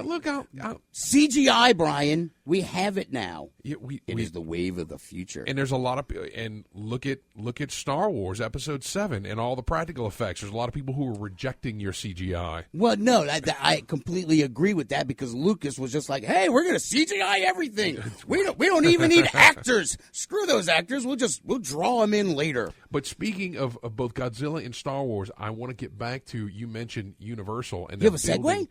look out. CGI, Brian. We have it now. It is the wave of the future. And there's a lot of and look at Star Wars Episode 7 and all the practical effects. There's a lot of people who are rejecting your CGI. Well, no, I completely agree with that because Lucas was just like, "Hey, we're going to CGI everything. We don't even need actors. Screw those actors. We'll draw them in later." But speaking of both Godzilla and Star Wars, I want to get back to, you mentioned Universal, and you have a segue?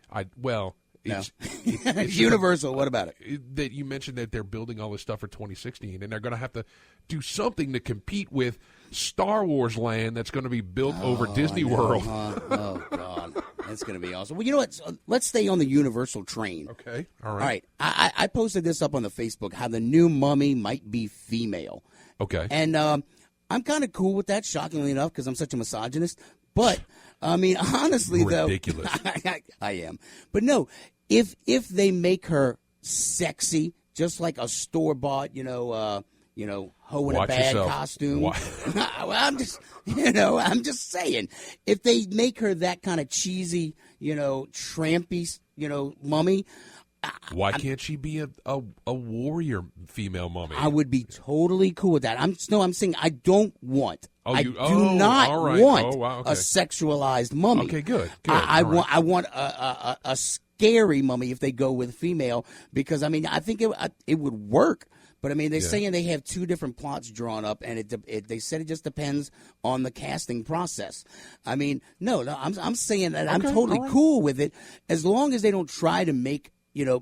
It's Universal. What about it? That you mentioned that they're building all this stuff for 2016, and they're going to have to do something to compete with Star Wars Land that's going to be built over Disney World. Oh, God. That's going to be awesome. Well, you know what? Let's stay on the Universal train. Okay. All right. All right. I posted this up on the Facebook, how the new Mummy might be female. Okay. And I'm kind of cool with that, shockingly enough, because I'm such a misogynist. But, I mean, honestly, ridiculous. Though. I am. But no. If they make her sexy, just like a store-bought, hoe in a bad costume. Well, I'm just saying, if they make her that kind of cheesy, trampy, mummy. Why can't she be a warrior female mummy? I would be totally cool with that. I'm saying I don't want. I do not want a sexualized mummy. Okay, good. I want a scary mummy if they go with female, because I mean I think it would work. But I mean they're saying they have 2 different plots drawn up, and they said it just depends on the casting process. I mean no, I'm saying that I'm totally cool with it as long as they don't try to make I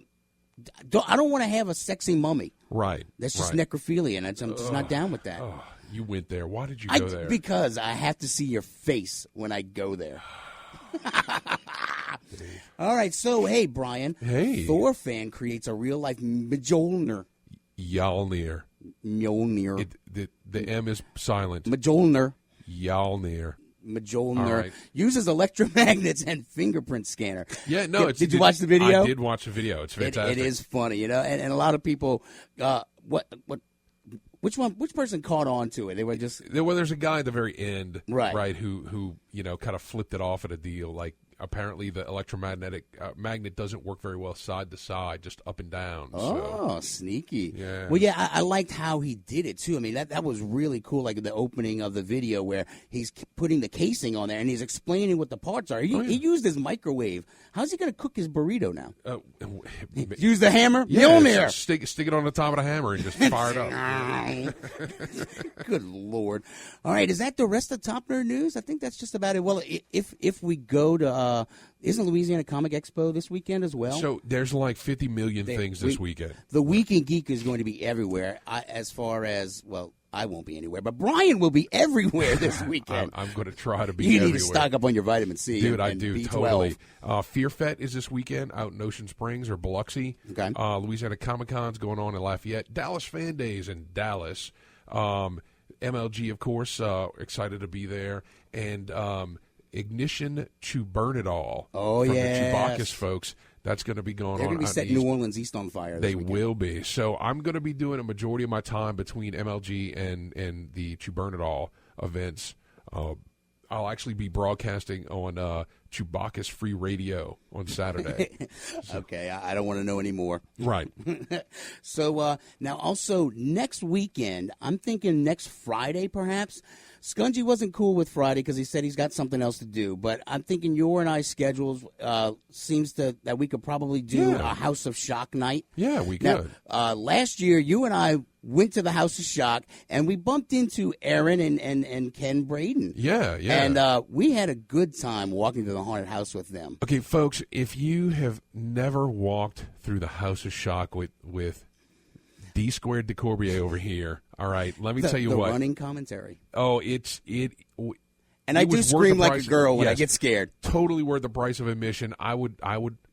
don't want to have a sexy mummy. Right. That's just necrophilia, and I'm just not down with that. Oh, you went there. Why did you go there? Because I have to see your face when I go there. All right, so, hey, Brian. Hey. Thor fan creates a real-life Mjolnir. Mjolnir. Mjolnir. The M is silent. Mjolnir. Mjolnir. Mjolnir Right. Uses electromagnets and fingerprint scanner. Yeah, no. Did you watch the video? I did watch the video. It's fantastic. It is funny, and a lot of people. Which person caught on to it? They were just. Well, there's a guy at the very end, right, who kind of flipped it off at a deal. Like apparently the electromagnetic magnet doesn't work very well side to side, just up and down. Oh, sneaky! Yeah. Well, yeah, I liked how he did it too. I mean, that was really cool. Like the opening of the video where he's putting the casing on there and he's explaining what the parts are. He used his microwave. How's he going to cook his burrito now? Use the hammer. Yeah, Mjolnir. Stick it on the top of the hammer and just fire it up. Good Lord! All right, is that the rest of Top Nerd News? I think that's just about it. Well, if we go to isn't Louisiana Comic Expo this weekend as well? So there's like 50 million things this weekend. The Week in Geek is going to be everywhere. As far as I won't be anywhere, but Brian will be everywhere this weekend. I'm going to try to be. You everywhere. need to stock up on your vitamin C, dude. I and do B12. totally. Fear Fest is this weekend out in Ocean Springs or Biloxi. Okay. Louisiana Comic Con's going on in Lafayette. Dallas Fan Days in Dallas. MLG, of course, excited to be there, and Ignition to Burn It All. Oh, from yes. the Chewbacca's folks. That's going to be going on. They're going to be setting New Orleans East on fire. They weekend. will be. So I'm going to be doing a majority of my time between MLG and the To Burn It All events. I'll actually be broadcasting on Chewbacca's free radio on Saturday. Okay, I don't want to know anymore. Right. So now also next weekend, I'm thinking next Friday perhaps. Skungy wasn't cool with Friday because he said he's got something else to do. But I'm thinking your and I's schedules seems that we could probably do a House of Shock night. Yeah, we could. Now, last year, you and I went to the House of Shock, and we bumped into Aaron and Ken Braden. Yeah. And we had a good time walking to the haunted house with them. Okay, folks, if you have never walked through the House of Shock with D Squared DeCorbier over here, all right, let me tell you what. The running commentary. Oh, and I do scream like a girl when I get scared. Totally worth the price of admission. I would. I loved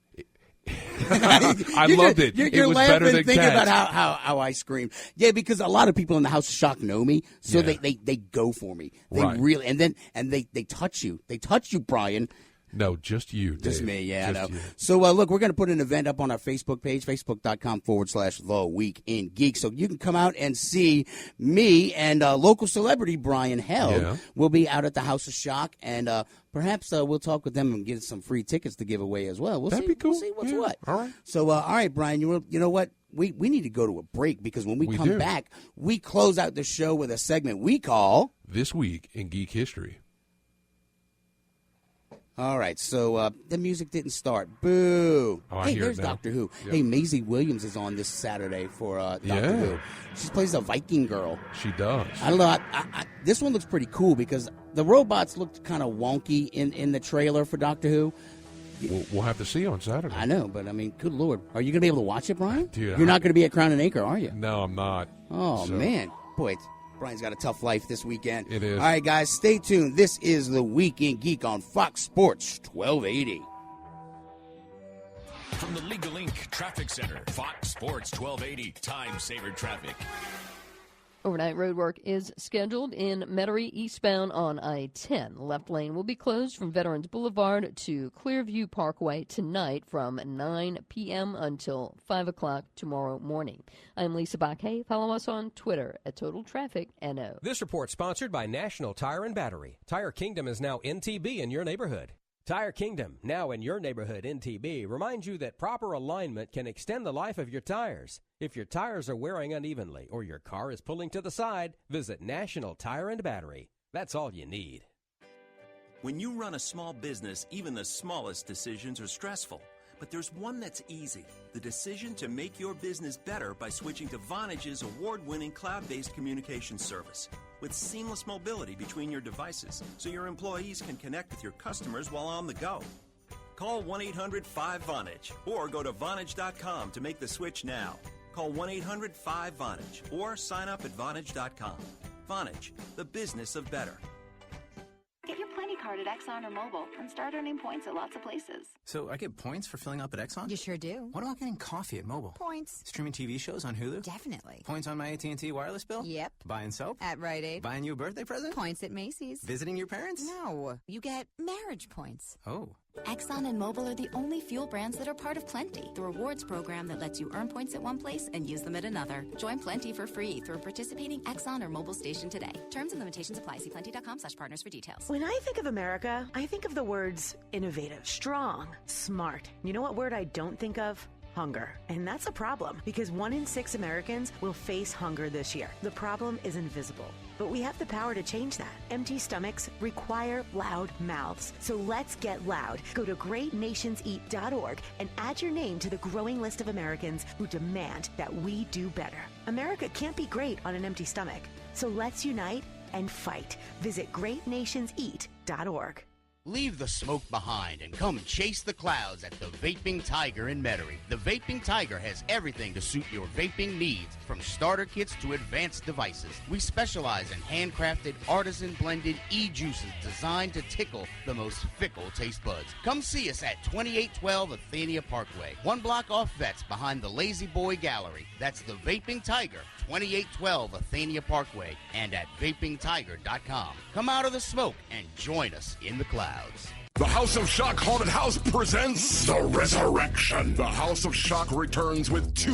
it. You're it was laughing, better than thinking Cats. about how I scream. Yeah, because a lot of people in the House of Shock know me, so Yeah. they go for me. They Right. really and they touch you. They touch you, Brian. No, just you, Dave. Just me, yeah, Just I know. you. So, look, we're going to put an event up on our Facebook page, facebook.com/The Week in Geek. So you can come out and see me and local celebrity Brian Held will be out at the House of Shock. And perhaps we'll talk with them and get some free tickets to give away as well. That'd be cool. We'll see what's Yeah. what. All right. So, all right, Brian, you know what? We need to go to a break because when we come do. back, we close out the show with a segment we call This Week in Geek History. All right, so the music didn't start. Boo. Oh, I hey, hear it there's now. Doctor Who. Yep. Hey, Maisie Williams is on this Saturday for Doctor Yeah. Who. She plays a Viking girl. She does. I don't know. This one looks pretty cool because the robots looked kind of wonky in the trailer for Doctor Who. We'll have to see on Saturday. I know, but I mean, good Lord. Are you going to be able to watch it, Brian? Dude, You're not going to be at Crown and Acre, are you? No, I'm not. Oh, So- man. Boy, Brian's got a tough life this weekend. It is. All right, guys, stay tuned. This is The Week in Geek on Fox Sports 1280. From the Legal Inc. Traffic Center, Fox Sports 1280, time saver traffic. Overnight roadwork is scheduled in Metairie eastbound on I-10. Left lane will be closed from Veterans Boulevard to Clearview Parkway tonight from 9 p.m. until 5 o'clock tomorrow morning. I'm Lisa Baquet. Follow us on Twitter at Total Traffic NO. This report sponsored by National Tire and Battery. Tire Kingdom is now NTB in your neighborhood. Tire Kingdom, now in your neighborhood NTB, reminds you that proper alignment can extend the life of your tires. If your tires are wearing unevenly or your car is pulling to the side, visit National Tire and Battery. That's all you need. When you run a small business, even the smallest decisions are stressful. But there's one that's easy. The decision to make your business better by switching to Vonage's award-winning cloud-based communication service. With seamless mobility between your devices, so your employees can connect with your customers while on the go. Call 1-800-5VONAGE or go to Vonage.com to make the switch now. Call 1-800-5VONAGE or sign up at Vonage.com. Vonage, the business of better. Get your Plenty card at Exxon or Mobil and start earning points at lots of places. So I get points for filling up at Exxon? You sure do. What about getting coffee at Mobil? Points. Streaming TV shows on Hulu? Definitely. Points on my AT&T wireless bill? Yep. Buying soap? At Rite Aid. Buying you a birthday present? Points at Macy's. Visiting your parents? No. You get marriage points. Oh. Exxon and Mobil are the only fuel brands that are part of Plenty, the rewards program that lets you earn points at one place and use them at another. Join Plenty for free through a participating Exxon or Mobil station today. Terms and limitations apply. See plenty.com/partners for details. When I think of America, I think of the words innovative, strong, smart. You know what word I don't think of? Hunger. And that's a problem because 1 in 6 Americans will face hunger this year. The problem is invisible, but we have the power to change that. Empty stomachs require loud mouths. So let's get loud. Go to greatnationseat.org and add your name to the growing list of Americans who demand that we do better. America can't be great on an empty stomach. So let's unite and fight. Visit greatnationseat.org. Leave the smoke behind and come chase the clouds at the Vaping Tiger in Metairie. The Vaping Tiger has everything to suit your vaping needs, from starter kits to advanced devices. We specialize in handcrafted, artisan-blended e-juices designed to tickle the most fickle taste buds. Come see us at 2812 Athenia Parkway, 1 block off Vets behind the Lazy Boy Gallery. That's the Vaping Tiger, 2812 Athenia Parkway, and at vapingtiger.com. Come out of the smoke and join us in the clouds. The House of Shock Haunted House presents The Resurrection. The House of Shock returns with 2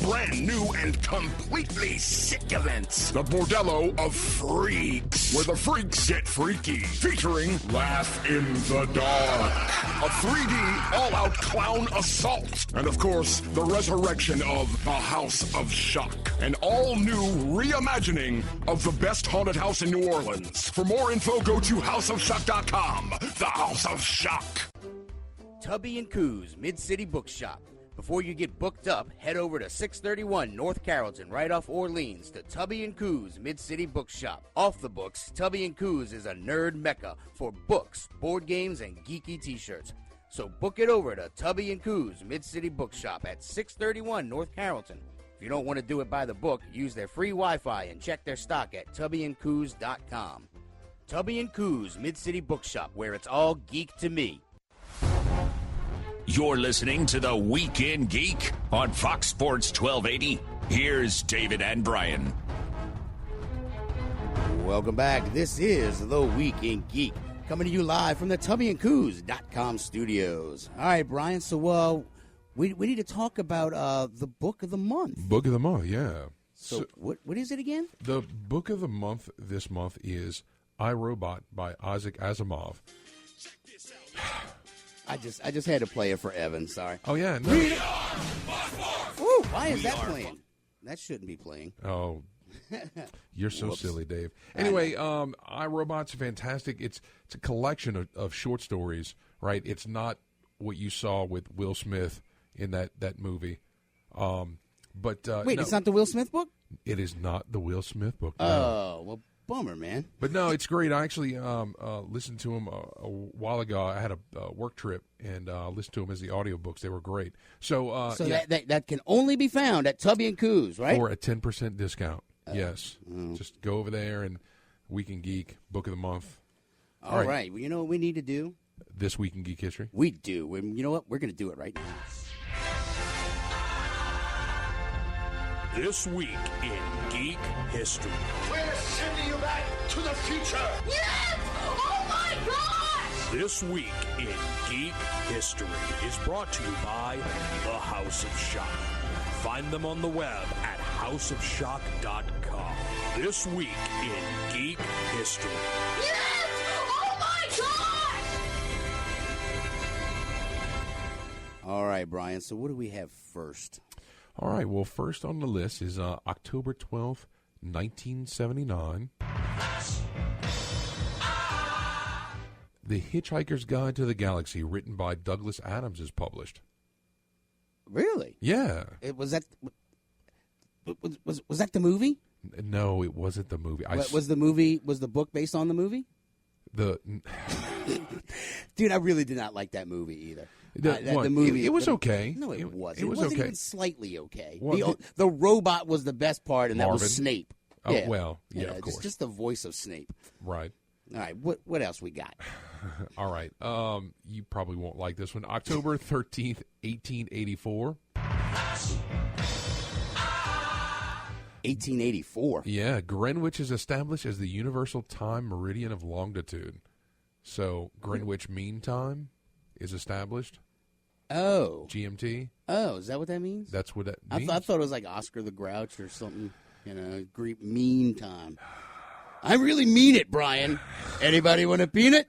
brand new and completely sick events. The Bordello of Freaks, where the freaks get freaky, featuring Laugh in the Dark, a 3D all-out clown assault, and of course, the resurrection of The House of Shock, an all-new reimagining of the best haunted house in New Orleans. For more info, go to houseofshock.com. The House of Shock. Tubby and Coos Mid-City Bookshop. Before you get booked up, head over to 631 North Carrollton, right off Orleans, to Tubby and Coos Mid-City Bookshop. Off the books, Tubby and Coos is a nerd mecca for books, board games, and geeky t-shirts. So book it over to Tubby and Coos Mid-City Bookshop at 631 North Carrollton. If you don't want to do it by the book, use their free Wi-Fi and check their stock at tubbyandcoos.com. Tubby and Coos Mid-City Bookshop, where it's all geek to me. You're listening to The Weekend Geek on Fox Sports 1280. Here's David and Brian. Welcome back. This is The Weekend Geek, coming to you live from the tubbyandcoos.com studios. All right, Brian, so we need to talk about the book of the month. Book of the month, yeah. So what is it again? The book of the month this month is I, Robot by Isaac Asimov. I just had to play it for Evan. Sorry. Oh yeah. No. Ooh, why is that playing? That shouldn't be playing. Oh, you're so silly, Dave. Anyway, I, Robot's fantastic. It's a collection of short stories. Right. It's not what you saw with Will Smith in that movie. But wait, no, it's not the Will Smith book? It is not the Will Smith book. No. Oh well. Bummer, man. But no, it's great. I actually listened to him a while ago. I had a work trip and listened to him as the audiobooks. They were great. So yeah. that can only be found at Tubby and Coos, right? For a 10% discount. Yes. Just go over there and Weekend Geek, Book of the Month. All right. Well, you know what we need to do? This Week in Geek History? We do. You know what? We're going to do it right now. This Week in Geek History. We're sending you back to the future. Yes! Oh my gosh! This Week in Geek History is brought to you by the House of Shock. Find them on the web at houseofshock.com. This Week in Geek History. Yes! Oh my gosh! All right, Brian. So what do we have first? All right, well, first on the list is October 12th, 1979. The Hitchhiker's Guide to the Galaxy, written by Douglas Adams, is published. Really? Yeah. Was that the movie? No, it wasn't the movie. Was the book based on the movie? Dude, I really did not like that movie either. The movie. It was okay. No, it wasn't. It was wasn't okay. Even slightly okay. Well, the robot was the best part, and Marvin. that was Snape. Oh, yeah. well, yeah, of course. Just the voice of Snape. Right. All right, what else we got? All right. You probably won't like this one. October 13th, 1884. 1884. Yeah, Greenwich is established as the universal time meridian of longitude. So Greenwich Mean Time is established. Oh. GMT. Oh, is that what that means? That's what that means. I thought it was like Oscar the Grouch or something. Greek mean time. I really mean it, Brian. Anybody want a peanut?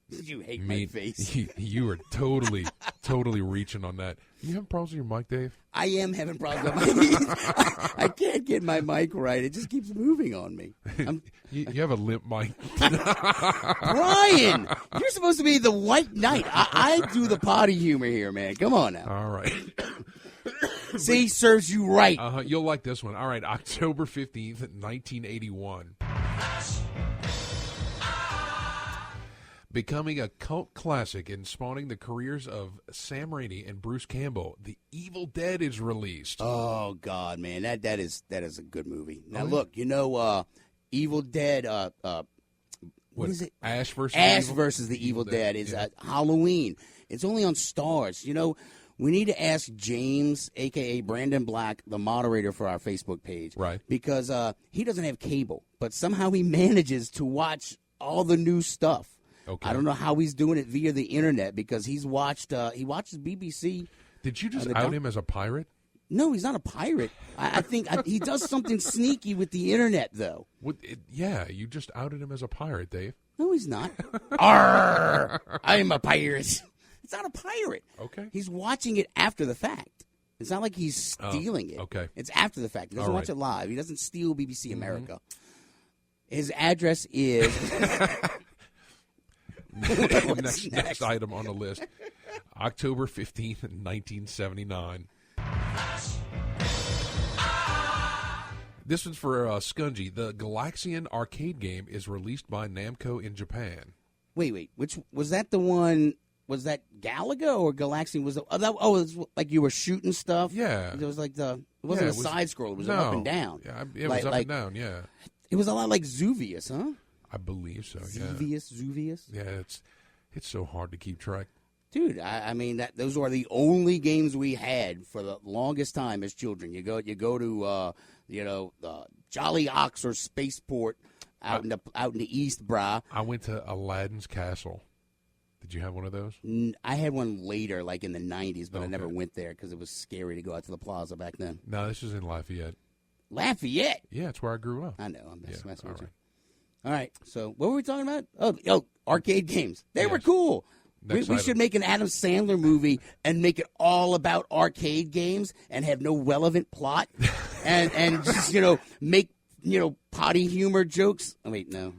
You hate my face. You are totally reaching on that. You having problems with your mic, Dave? I am having problems with my mic. I can't get my mic right. It just keeps moving on me. You have a limp mic. Brian, you're supposed to be the white knight. I do the potty humor here, man. Come on now. All right. See, serves you right. You'll like this one. All right, October 15th, 1981. Becoming a cult classic and spawning the careers of Sam Raimi and Bruce Campbell, The Evil Dead is released. Oh God, man, that is a good movie. Now look, Evil Dead. What is it? Ash versus the Evil Dead is Halloween. It's only on Stars. We need to ask James, a.k.a. Brandon Black, the moderator for our Facebook page. Right. Because he doesn't have cable, but somehow he manages to watch all the new stuff. Okay. I don't know how he's doing it via the internet because he watches BBC. Did you just out him as a pirate? No, he's not a pirate. I think he does something sneaky with the internet, though. You just outed him as a pirate, Dave. No, he's not. Arr! I'm a pirate. It's not a pirate. Okay. He's watching it after the fact. It's not like he's stealing it. Okay. It's after the fact. He doesn't watch it live. He doesn't steal BBC America. His address is... next item on the list. October 15th, 1979. This one's for Skungy. The Galaxian arcade game is released by Namco in Japan. Wait. Which was that the one? Was that Galaga or Galaxian? Was it was like you were shooting stuff? Yeah. It was like it wasn't a side scroll. It was up and down. Yeah, it was up and down, yeah. It was a lot like Zuvius, huh? I believe so, yeah. Zuvius? Yeah, it's so hard to keep track. Dude, I mean, those are the only games we had for the longest time as children. You go to Jolly Ox or Spaceport out in the East, brah. I went to Aladdin's Castle. Did you have one of those? I had one later, like in the 90s, but I never went there because it was scary to go out to the plaza back then. No, this is in Lafayette. Lafayette? Yeah, it's where I grew up. I know. I'm messing with you. Right. All right, so what were we talking about? Oh, arcade games. They were cool. We should make an Adam Sandler movie and make it all about arcade games and have no relevant plot and just, make, potty humor jokes. Oh, wait, no.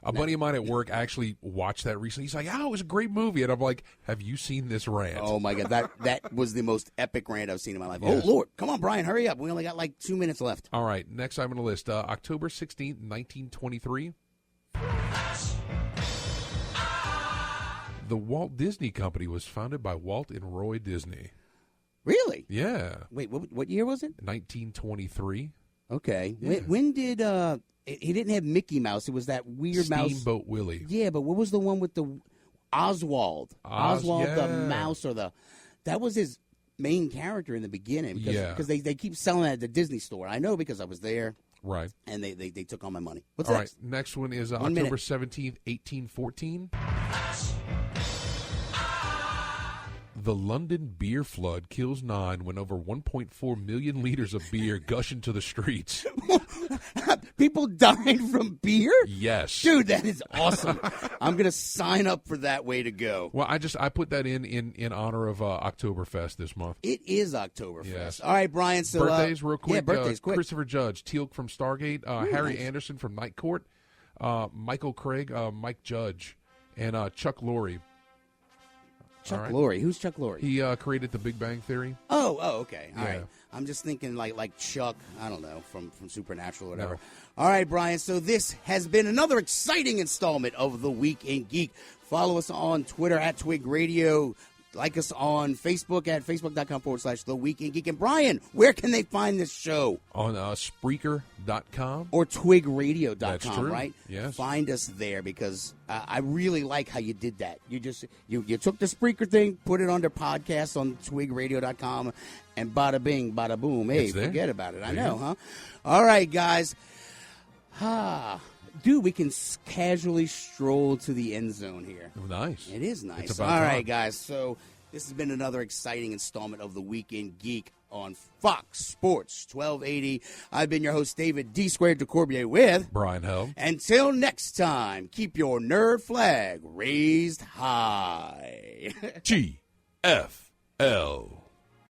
A buddy of mine at work actually watched that recently. He's like, it was a great movie. And I'm like, have you seen this rant? Oh, my God. That was the most epic rant I've seen in my life. Yes. Oh, Lord. Come on, Brian. Hurry up. We only got like 2 minutes left. All right. Next item on the list, October 16th, 1923. The Walt Disney Company was founded by Walt and Roy Disney. Really? Yeah. Wait, what year was it? 1923. Okay. Yeah. When did he didn't have Mickey Mouse? It was that weird mouse. Steamboat Willie. Yeah, but what was the one with the Oswald? Oswald the mouse that was his main character in the beginning because they keep selling it at the Disney store. I know because I was there. Right. And they took all my money. What's all next? Right. Next one is October 17th, 1814. The London beer flood kills 9 when over 1.4 million liters of beer gush into the streets. People died from beer? Yes. Dude, that is awesome. I'm going to sign up for that. Way to go. Well, I put that in honor of Oktoberfest this month. It is Oktoberfest. Yes. All right, Brian. So birthdays real quick. Yeah, birthdays quick. Christopher Judge, Teal'c from Stargate, Harry Anderson from Night Court, Michael Craig, Mike Judge, and Chuck Lorre. Chuck Lorre. Who's Chuck Lorre? He created The Big Bang Theory. Oh, okay. All right. I'm just thinking like Chuck, I don't know, from Supernatural or whatever. No. All right, Brian. So this has been another exciting installment of The Week in Geek. Follow us on Twitter at TWIG Radio. Like us on Facebook at facebook.com/The Week in Geek. And Brian, where can they find this show? On Spreaker.com. Or TWIGradio.com, That's true. right? Yes. Find us there because I really like how you did that. You just you took the Spreaker thing, put it under podcast on TWIGradio.com, and bada bing, bada boom. Hey, forget about it. I know, huh? All right, guys. Dude, we can casually stroll to the end zone here. Nice. It is nice. It's All about right, time. guys. So this has been another exciting installment of the Weekend Geek on Fox Sports 1280. I've been your host, David D. DeCorbier with Brian Helm. Until next time, keep your nerd flag raised high. GFL.